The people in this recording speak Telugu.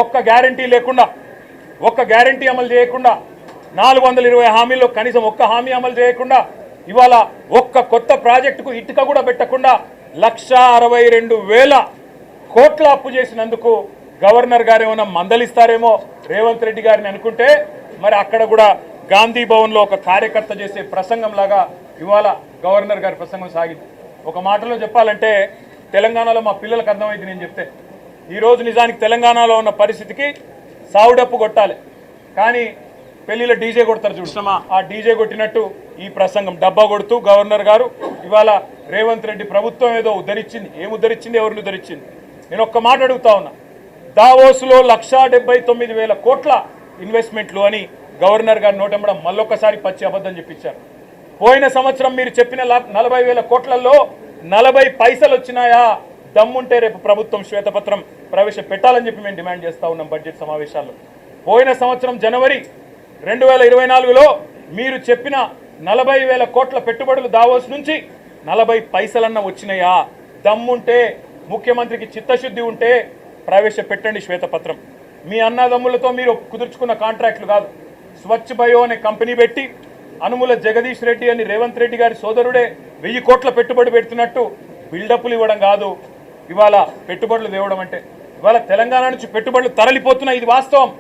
ఒక్క గ్యారంటీ లేకుండా, ఒక్క గ్యారంటీ అమలు చేయకుండా, 420 హామీల్లో కనీసం ఒక్క హామీ అమలు చేయకుండా, ఇవాళ ఒక్క కొత్త ప్రాజెక్టుకు ఇటుక కూడా పెట్టకుండా 1,62,000 కోట్ల అప్పు చేసినందుకు గవర్నర్ గారు ఏమైనా మందలిస్తారేమో రేవంత్ రెడ్డి గారిని అనుకుంటే, మరి అక్కడ కూడా గాంధీ భవన్లో ఒక కార్యకర్త చేసే ప్రసంగం లాగా ఇవాళ గవర్నర్ గారి ప్రసంగం సాగింది. ఒక మాటలో చెప్పాలంటే తెలంగాణలో మా పిల్లలకు అర్థమైంది నేను చెప్తే. ఈరోజు నిజానికి తెలంగాణలో ఉన్న పరిస్థితికి సావుడప్పు కొట్టాలి, కానీ పెళ్లిలో డీజే కొడతారు చూసినామా, ఆ డీజే కొట్టినట్టు ఈ ప్రసంగం డబ్బా కొడుతూ గవర్నర్ గారు ఇవాళ రేవంత్ రెడ్డి ప్రభుత్వం ఏదో ఉద్ధరించింది. ఏం ఉద్ధరించింది, ఎవరిని ఉద్ధరించింది? నేను ఒక్క మాట అడుగుతా ఉన్నా. దావోస్లో 1,79,000 కోట్ల ఇన్వెస్ట్మెంట్లు అని గవర్నర్ గారు నోటెంబడం మళ్ళొక్కసారి పచ్చి అబద్ధం చెప్పించారు. పోయిన సంవత్సరం మీరు చెప్పిన 40,000 కోట్లలో 40 పైసలు వచ్చినాయా? దమ్ముంటే రేపు ప్రభుత్వం శ్వేతపత్రం ప్రవేశపెట్టాలని చెప్పి మేము డిమాండ్ చేస్తూ ఉన్నాం బడ్జెట్ సమావేశాల్లో. పోయిన సంవత్సరం జనవరి 2024లో మీరు చెప్పిన 40,000 కోట్ల పెట్టుబడులు దావోస్ నుంచి 40 పైసలన్న వచ్చినాయా? దమ్ముంటే, ముఖ్యమంత్రికి చిత్తశుద్ధి ఉంటే ప్రవేశపెట్టండి శ్వేతపత్రం. మీ అన్నదమ్ములతో మీరు కుదుర్చుకున్న కాంట్రాక్టులు కాదు. స్వచ్ఛ బయో అనే కంపెనీ పెట్టి అనుముల జగదీష్ రెడ్డి అని రేవంత్ రెడ్డి గారి సోదరుడే 1000 కోట్ల పెట్టుబడి పెడుతున్నట్టు బిల్డప్లు ఇవ్వడం కాదు ఇవాళ పెట్టుబడులు తేవడం అంటే. ఇవాళ తెలంగాణ నుంచి పెట్టుబడులు తరలిపోతున్నాయి, ఇది వాస్తవం.